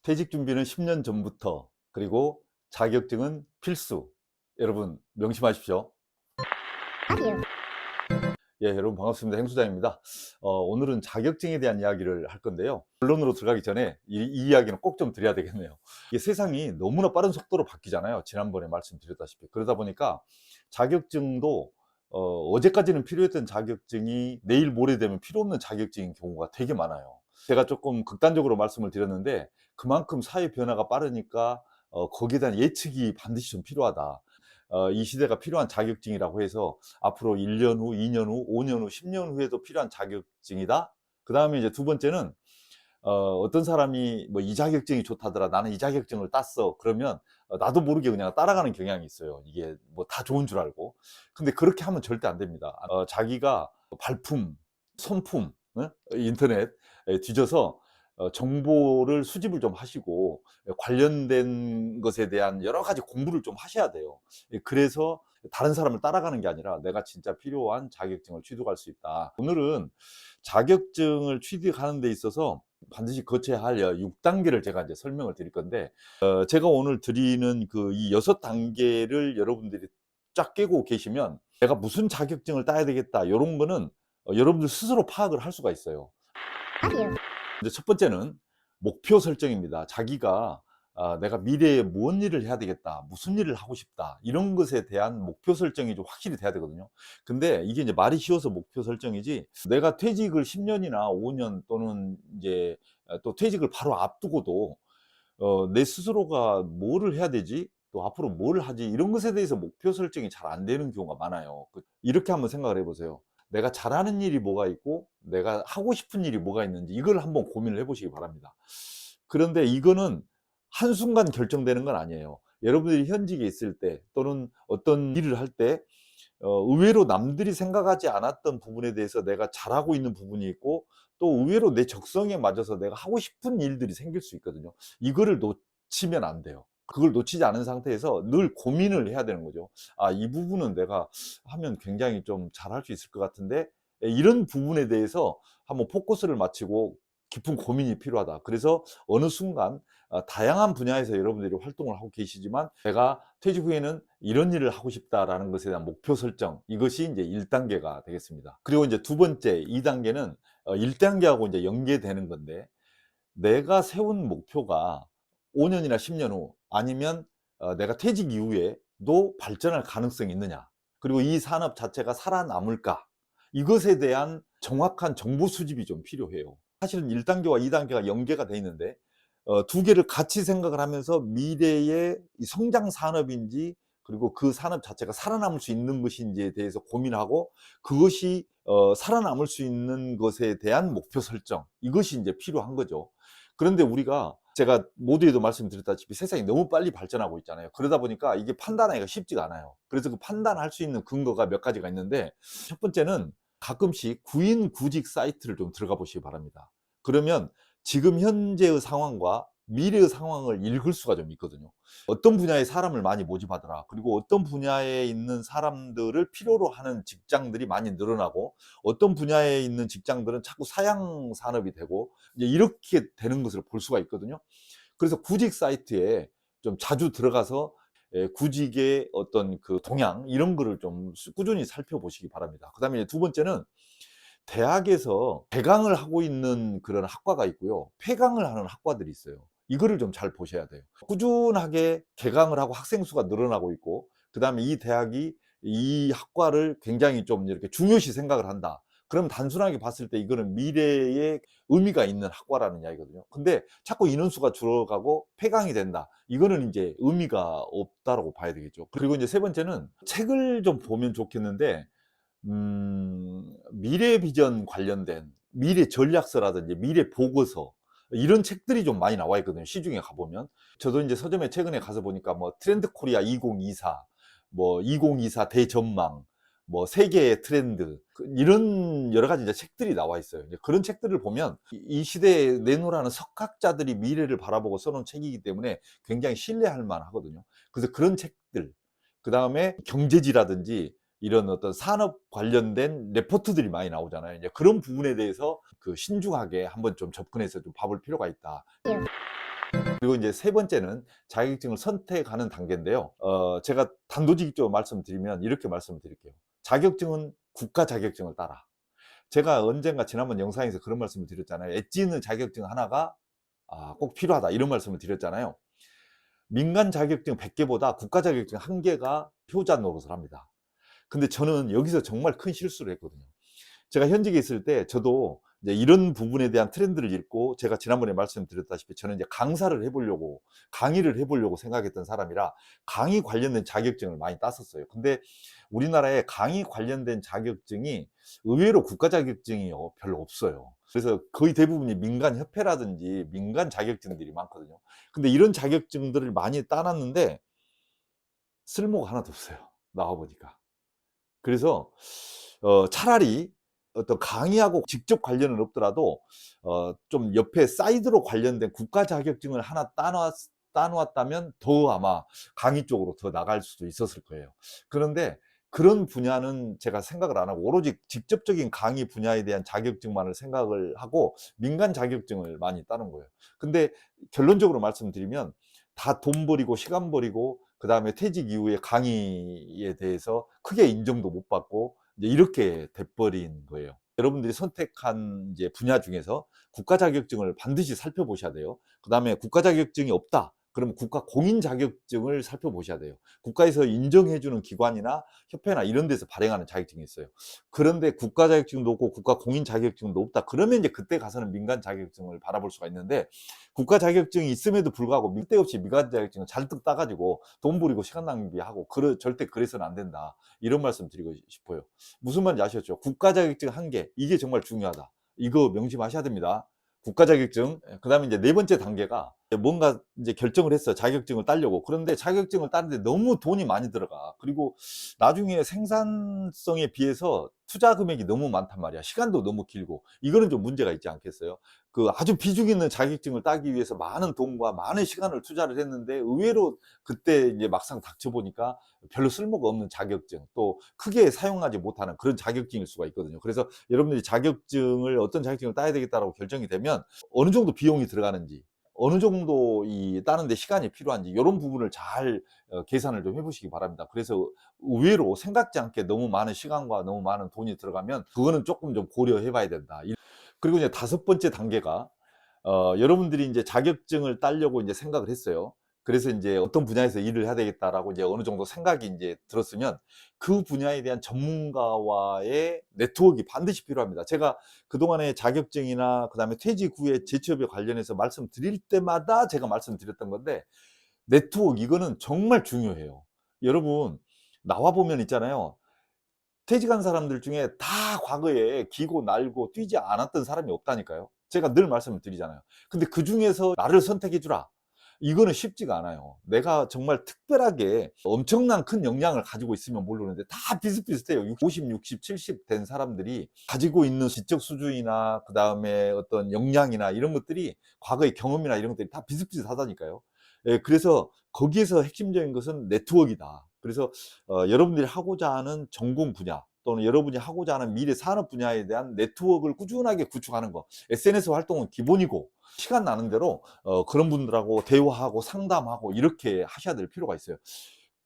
퇴직 준비는 10년 전부터, 그리고 자격증은 필수. 여러분 명심하십시오. 예, 여러분 반갑습니다. 행수장입니다. 오늘은 자격증에 대한 이야기를 할 건데요. 본론으로 들어가기 전에 이 이야기는 꼭 좀 드려야 되겠네요. 이게 세상이 너무나 빠른 속도로 바뀌잖아요. 지난번에 말씀드렸다시피. 그러다 보니까 자격증도 어제까지는 필요했던 자격증이 내일 모레 되면 필요 없는 자격증인 경우가 되게 많아요. 제가 조금 극단적으로 말씀을 드렸는데, 그만큼 사회 변화가 빠르니까 거기에 대한 예측이 반드시 좀 필요하다. 이 시대가 필요한 자격증이라고 해서 앞으로 1년 후, 2년 후, 5년 후, 10년 후에도 필요한 자격증이다. 그 다음에 이제 두 번째는 어떤 사람이 뭐 이 자격증이 좋다더라, 나는 이 자격증을 땄어, 그러면 나도 모르게 그냥 따라가는 경향이 있어요. 이게 뭐 다 좋은 줄 알고. 근데 그렇게 하면 절대 안 됩니다. 자기가 발품, 손품, 인터넷 뒤져서 정보를 수집을 좀 하시고 관련된 것에 대한 여러 가지 공부를 좀 하셔야 돼요. 그래서 다른 사람을 따라가는 게 아니라 내가 진짜 필요한 자격증을 취득할 수 있다. 오늘은 자격증을 취득하는 데 있어서 반드시 거쳐야 할 6단계를 제가 이제 설명을 드릴 건데, 제가 오늘 드리는 그 이 6단계를 여러분들이 쫙 깨고 계시면 내가 무슨 자격증을 따야 되겠다, 이런 거는 여러분들 스스로 파악을 할 수가 있어요. 이제 첫 번째는 목표 설정입니다. 자기가 내가 미래에 무슨 일을 해야 되겠다, 무슨 일을 하고 싶다, 이런 것에 대한 목표 설정이 좀 확실히 돼야 되거든요. 근데 이게 이제 말이 쉬워서 목표 설정이지, 내가 퇴직을 10년이나 5년 또는 이제 또 퇴직을 바로 앞두고도 내 스스로가 뭐를 해야 되지, 또 앞으로 뭘 하지, 이런 것에 대해서 목표 설정이 잘 안 되는 경우가 많아요. 이렇게 한번 생각을 해보세요. 내가 잘하는 일이 뭐가 있고 내가 하고 싶은 일이 뭐가 있는지, 이걸 한번 고민을 해보시기 바랍니다. 그런데 이거는 한순간 결정되는 건 아니에요. 여러분들이 현직에 있을 때 또는 어떤 일을 할 때 의외로 남들이 생각하지 않았던 부분에 대해서 내가 잘하고 있는 부분이 있고, 또 의외로 내 적성에 맞아서 내가 하고 싶은 일들이 생길 수 있거든요. 이거를 놓치면 안 돼요. 그걸 놓치지 않은 상태에서 늘 고민을 해야 되는 거죠. 이 부분은 내가 하면 굉장히 좀 잘할 수 있을 것 같은데, 이런 부분에 대해서 한번 포커스를 맞추고 깊은 고민이 필요하다. 그래서 어느 순간 다양한 분야에서 여러분들이 활동을 하고 계시지만, 내가 퇴직 후에는 이런 일을 하고 싶다라는 것에 대한 목표 설정, 이것이 이제 1단계가 되겠습니다. 그리고 이제 두 번째 2단계는 1단계하고 이제 연계되는 건데, 내가 세운 목표가 5년이나 10년 후, 아니면 내가 퇴직 이후에도 발전할 가능성이 있느냐, 그리고 이 산업 자체가 살아남을까, 이것에 대한 정확한 정보 수집이 좀 필요해요. 사실은 1단계와 2단계가 연계가 돼 있는데, 두 개를 같이 생각을 하면서 미래의 이 성장 산업인지, 그리고 그 산업 자체가 살아남을 수 있는 것인지에 대해서 고민하고, 그것이 살아남을 수 있는 것에 대한 목표 설정, 이것이 이제 필요한 거죠. 그런데 우리가, 제가 모두에도 말씀드렸다시피 세상이 너무 빨리 발전하고 있잖아요. 그러다 보니까 이게 판단하기가 쉽지가 않아요. 그래서 그 판단할 수 있는 근거가 몇 가지가 있는데, 첫 번째는 가끔씩 구인 구직 사이트를 좀 들어가 보시기 바랍니다. 그러면 지금 현재의 상황과 미래의 상황을 읽을 수가 좀 있거든요. 어떤 분야의 사람을 많이 모집하더라, 그리고 어떤 분야에 있는 사람들을 필요로 하는 직장들이 많이 늘어나고, 어떤 분야에 있는 직장들은 자꾸 사양 산업이 되고, 이제 이렇게 되는 것을 볼 수가 있거든요. 그래서 구직 사이트에 좀 자주 들어가서 구직의 어떤 그 동향, 이런 거를 좀 꾸준히 살펴보시기 바랍니다. 그 다음에 두 번째는, 대학에서 개강을 하고 있는 그런 학과가 있고요, 폐강을 하는 학과들이 있어요. 이거를 좀 잘 보셔야 돼요. 꾸준하게 개강을 하고 학생 수가 늘어나고 있고, 그 다음에 이 대학이 이 학과를 굉장히 좀 이렇게 중요시 생각을 한다, 그럼 단순하게 봤을 때 이거는 미래에 의미가 있는 학과라는 이야기거든요. 근데 자꾸 인원수가 줄어가고 폐강이 된다, 이거는 이제 의미가 없다라고 봐야 되겠죠. 그리고 이제 세 번째는, 책을 좀 보면 좋겠는데, 미래 비전 관련된 미래 전략서라든지 미래 보고서, 이런 책들이 좀 많이 나와 있거든요. 시중에 가보면. 저도 이제 서점에 최근에 가서 보니까 뭐 트렌드 코리아 2024, 뭐 2024 대전망, 뭐 세계의 트렌드, 이런 여러 가지 이제 책들이 나와 있어요. 이제 그런 책들을 보면 이 시대에 내놓으라는 석학자들이 미래를 바라보고 써놓은 책이기 때문에 굉장히 신뢰할 만하거든요. 그래서 그런 책들, 그 다음에 경제지라든지 이런 어떤 산업 관련된 레포트들이 많이 나오잖아요. 이제 그런 부분에 대해서 그 신중하게 한번 좀 접근해서 좀 봐볼 필요가 있다. 그리고 이제 세 번째는 자격증을 선택하는 단계인데요. 제가 단도직입적으로 말씀드리면 이렇게 말씀드릴게요. 자격증은 국가 자격증을 따라. 제가 언젠가 지난번 영상에서 그런 말씀을 드렸잖아요. 엣지 있는 자격증 하나가 꼭 필요하다 이런 말씀을 드렸잖아요. 민간 자격증 100개보다 국가 자격증 1개가 효자 노릇을 합니다. 근데 저는 여기서 정말 큰 실수를 했거든요. 제가 현직에 있을 때 저도 이제 이런 부분에 대한 트렌드를 읽고, 제가 지난번에 말씀드렸다시피 저는 이제 강사를 해보려고, 강의를 해보려고 생각했던 사람이라 강의 관련된 자격증을 많이 땄었어요. 근데 우리나라에 강의 관련된 자격증이 의외로 국가 자격증이 별로 없어요. 그래서 거의 대부분이 민간 협회라든지 민간 자격증들이 많거든요. 근데 이런 자격증들을 많이 따놨는데 쓸모가 하나도 없어요, 나와보니까. 그래서 차라리 어떤 강의하고 직접 관련은 없더라도 좀 옆에 사이드로 관련된 국가 자격증을 하나 따놓았다면 더 아마 강의 쪽으로 더 나갈 수도 있었을 거예요. 그런데 그런 분야는 제가 생각을 안 하고 오로지 직접적인 강의 분야에 대한 자격증만을 생각을 하고 민간 자격증을 많이 따는 거예요. 근데 결론적으로 말씀드리면 다 돈 버리고 시간 버리고 그다음에 퇴직 이후에 강의에 대해서 크게 인정도 못 받고 이제 이렇게 돼버린 거예요. 여러분들이 선택한 이제 분야 중에서 국가 자격증을 반드시 살펴보셔야 돼요. 그다음에 국가 자격증이 없다, 그러면 국가 공인 자격증을 살펴보셔야 돼요. 국가에서 인정해주는 기관이나 협회나 이런 데서 발행하는 자격증이 있어요. 그런데 국가 자격증도 없고 국가 공인 자격증도 없다, 그러면 이제 그때 가서는 민간 자격증을 바라볼 수가 있는데, 국가 자격증이 있음에도 불구하고 밀대 없이 민간 자격증을 잔뜩 따가지고 돈 부리고 시간 낭비하고 절대 그래서는 안 된다, 이런 말씀 드리고 싶어요. 무슨 말인지 아셨죠? 국가 자격증 1개, 이게 정말 중요하다, 이거 명심하셔야 됩니다. 국가 자격증. 그다음에 이제 네 번째 단계가 뭔가 이제 결정을 했어요, 자격증을 따려고. 그런데 자격증을 따는데 너무 돈이 많이 들어가. 그리고 나중에 생산성에 비해서 투자 금액이 너무 많단 말이야. 시간도 너무 길고. 이거는 좀 문제가 있지 않겠어요? 그 아주 비중 있는 자격증을 따기 위해서 많은 돈과 많은 시간을 투자를 했는데 의외로 그때 이제 막상 닥쳐보니까 별로 쓸모가 없는 자격증, 또 크게 사용하지 못하는 그런 자격증일 수가 있거든요. 그래서 여러분들이 자격증을 어떤 자격증을 따야 되겠다라고 결정이 되면 어느 정도 비용이 들어가는지, 어느 정도 이 따는데 시간이 필요한지 이런 부분을 잘 계산을 좀 해보시기 바랍니다. 그래서 의외로 생각지 않게 너무 많은 시간과 너무 많은 돈이 들어가면 그거는 조금 좀 고려해 봐야 된다. 그리고 이제 다섯 번째 단계가 여러분들이 이제 자격증을 따려고 이제 생각을 했어요. 그래서 이제 어떤 분야에서 일을 해야 되겠다라고 이제 어느 정도 생각이 이제 들었으면 그 분야에 대한 전문가와의 네트워크가 반드시 필요합니다. 제가 그동안에 자격증이나 그다음에 퇴직 후에 재취업에 관련해서 말씀드릴 때마다 제가 말씀드렸던 건데, 네트워크 이거는 정말 중요해요. 여러분 나와 보면 있잖아요. 퇴직한 사람들 중에 다 과거에 기고 날고 뛰지 않았던 사람이 없다니까요. 제가 늘 말씀을 드리잖아요. 근데 그중에서 나를 선택해 주라, 이거는 쉽지가 않아요. 내가 정말 특별하게 엄청난 큰 역량을 가지고 있으면 모르는데 다 비슷비슷해요. 50, 60, 70 된 사람들이 가지고 있는 지적 수준이나 그다음에 어떤 역량이나 이런 것들이, 과거의 경험이나 이런 것들이 다 비슷비슷하다니까요. 예, 그래서 거기에서 핵심적인 것은 네트워크이다. 그래서 여러분들이 하고자 하는 전공 분야 또는 여러분이 하고자 하는 미래 산업 분야에 대한 네트워크를 꾸준하게 구축하는 거, SNS 활동은 기본이고 시간 나는 대로 그런 분들하고 대화하고 상담하고 이렇게 하셔야 될 필요가 있어요.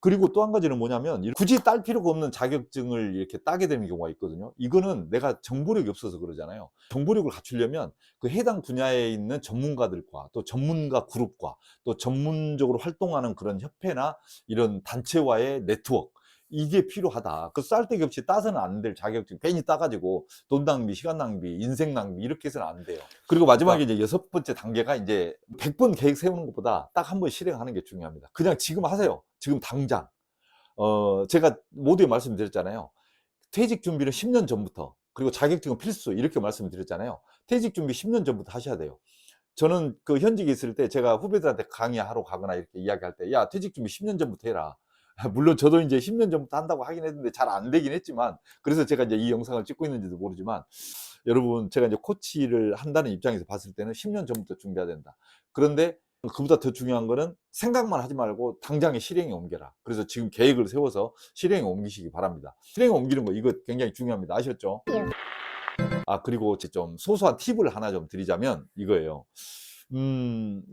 그리고 또 한 가지는 뭐냐면, 굳이 딸 필요가 없는 자격증을 이렇게 따게 되는 경우가 있거든요. 이거는 내가 정보력이 없어서 그러잖아요. 정보력을 갖추려면 그 해당 분야에 있는 전문가들과 또 전문가 그룹과 또 전문적으로 활동하는 그런 협회나 이런 단체와의 네트워크, 이게 필요하다. 그 쌀데기 없이 따서는 안 될 자격증 괜히 따가지고 돈 낭비, 시간 낭비, 인생 낭비 이렇게 해서는 안 돼요. 그리고 마지막에 이제 여섯 번째 단계가 이제 100번 계획 세우는 것보다 딱 한 번 실행하는 게 중요합니다. 그냥 지금 하세요. 지금 당장. 제가 모두에 말씀드렸잖아요. 퇴직 준비를 10년 전부터, 그리고 자격증은 필수, 이렇게 말씀을 드렸잖아요. 퇴직 준비 10년 전부터 하셔야 돼요. 저는 그 현직에 있을 때 제가 후배들한테 강의하러 가거나 이렇게 이야기할 때, 야, 퇴직 준비 10년 전부터 해라. 물론 저도 이제 10년 전부터 한다고 하긴 했는데 잘 안 되긴 했지만, 그래서 제가 이제 이 영상을 찍고 있는지도 모르지만, 여러분 제가 이제 코치를 한다는 입장에서 봤을 때는 10년 전부터 준비해야 된다. 그런데 그보다 더 중요한 거는 생각만 하지 말고 당장에 실행에 옮겨라. 그래서 지금 계획을 세워서 실행에 옮기시기 바랍니다. 실행에 옮기는 거 이거 굉장히 중요합니다. 아셨죠? 그리고 좀 소소한 팁을 하나 좀 드리자면 이거예요.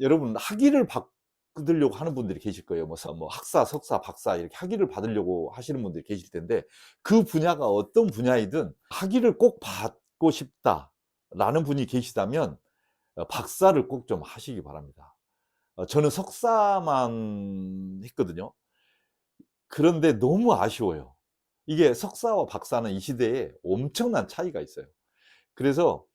여러분 학위를 받으려고 하는 분들이 계실 거예요. 뭐 학사, 석사, 박사 이렇게 학위를 받으려고 하시는 분들이 계실 텐데 그 분야가 어떤 분야이든 '학위를 꼭 받고 싶다.'라는 분이 계시다면 박사를 꼭 좀 하시기 바랍니다. 저는 석사만 했거든요. 그런데 너무 아쉬워요. 이게 석사와 박사는 이 시대에 엄청난 차이가 있어요. 그래서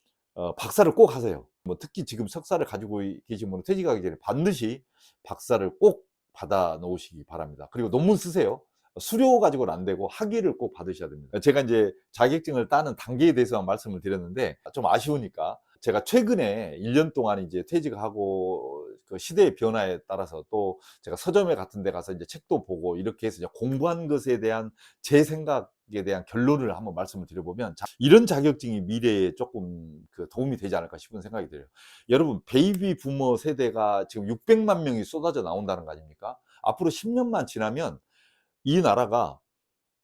박사를 꼭 하세요. 뭐 특히 지금 석사를 가지고 계신 분은 퇴직하기 전에 반드시 박사를 꼭 받아 놓으시기 바랍니다. 그리고 논문 쓰세요. 수료 가지고는 안 되고 학위를 꼭 받으셔야 됩니다. 제가 인제 자격증을 따는 단계에 대해서만 말씀을 드렸는데 좀 아쉬우니까 제가 최근에 1년 동안 이제 퇴직하고 그 시대의 변화에 따라서 또 제가 서점에 같은 데 가서 이제 책도 보고 이렇게 해서 이제 공부한 것에 대한 제 생각에 대한 결론을 한번 말씀을 드려보면 이런 자격증이 미래에 조금 그 도움이 되지 않을까 싶은 생각이 들어요. 여러분 베이비 부머 세대가 지금 600만 명이 쏟아져 나온다는 거 아닙니까? 앞으로 10년만 지나면 이 나라가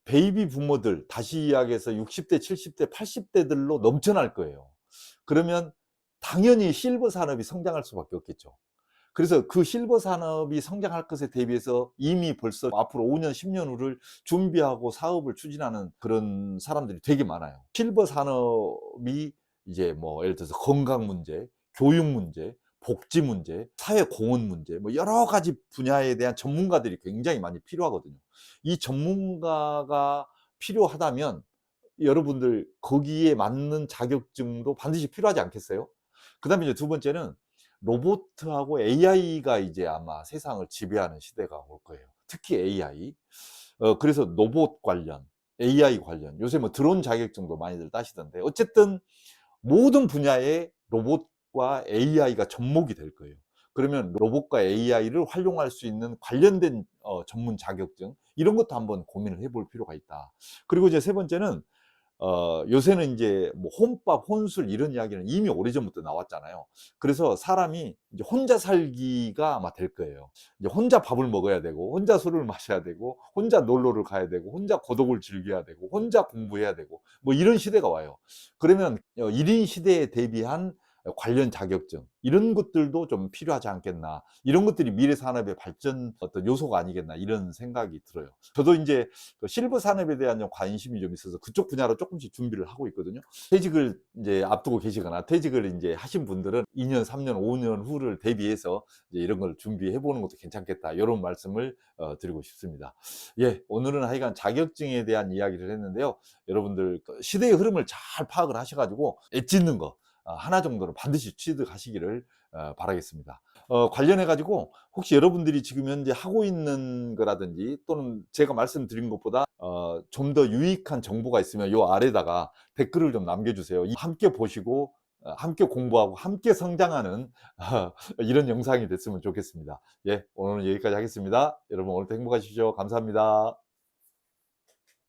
베이비 부머들 다시 이야기해서 60대, 70대, 80대들로 넘쳐날 거예요. 그러면 당연히 실버 산업이 성장할 수밖에 없겠죠. 그래서 그 실버 산업이 성장할 것에 대비해서 이미 벌써 앞으로 5년 10년 후를 준비하고 사업을 추진하는 그런 사람들이 되게 많아요. 실버 산업이 이제 뭐 예를 들어서 건강 문제, 교육 문제, 복지 문제, 사회 공헌 문제 뭐 여러 가지 분야에 대한 전문가들이 굉장히 많이 필요하거든요. 이 전문가가 필요하다면 여러분들 거기에 맞는 자격증도 반드시 필요하지 않겠어요? 그다음에 이제 두 번째는 로봇하고 AI가 이제 아마 세상을 지배하는 시대가 올 거예요. 특히 AI. 그래서 로봇 관련, AI 관련 요새 뭐 드론 자격증도 많이들 따시던데 어쨌든 모든 분야에 로봇과 AI가 접목이 될 거예요. 그러면 로봇과 AI를 활용할 수 있는 관련된 전문 자격증 이런 것도 한번 고민을 해볼 필요가 있다. 그리고 이제 세 번째는 요새는 인제 뭐 혼밥, 혼술 이런 이야기는 이미 오래전부터 나왔잖아요. 그래서 사람이 이제 혼자 살기가 아마 될 거예요. 이제 혼자 밥을 먹어야 되고 혼자 술을 마셔야 되고 혼자 놀러를 가야 되고 혼자 고독을 즐겨야 되고 혼자 공부해야 되고 뭐 이런 시대가 와요. 그러면 1인 시대에 대비한 관련 자격증 이런 것들도 좀 필요하지 않겠나. 이런 것들이 미래 산업의 발전 어떤 요소가 아니겠나 이런 생각이 들어요. 저도 인제 그 실버 산업에 대한 좀 관심이 좀 있어서 그쪽 분야로 쪼끔씩 준비를 하고 있거든요. 퇴직을 인제 앞두고 계시거나 퇴직을 인제 하신 분들은 2년, 3년, 5년 후를 대비해서 이제 이런 걸 준비해 보는 것도 괜찮겠다. 요런 말씀을 드리고 싶습니다. 예. 오늘은 하여간 자격증에 대한 이야기를 했는데요. 여러분들 그 시대의 흐름을 잘 파악을 하셔 가지고 엣짓는 거 하나 정도는 반드시 취득하시기를 바라겠습니다. 관련해 가지고 혹시 여러분들이 지금 현재 하고 있는 거라든지 또는 제가 말씀드린 것보다 좀 더 유익한 정보가 있으면 요 아래다가 댓글을 좀 남겨 주세요. 함께 보시고 함께 공부하고 함께 성장하는 이런 영상이 됐으면 좋겠습니다. 예. 오늘은 여기까지 하겠습니다. 여러분 오늘도 행복하십시오. 감사합니다.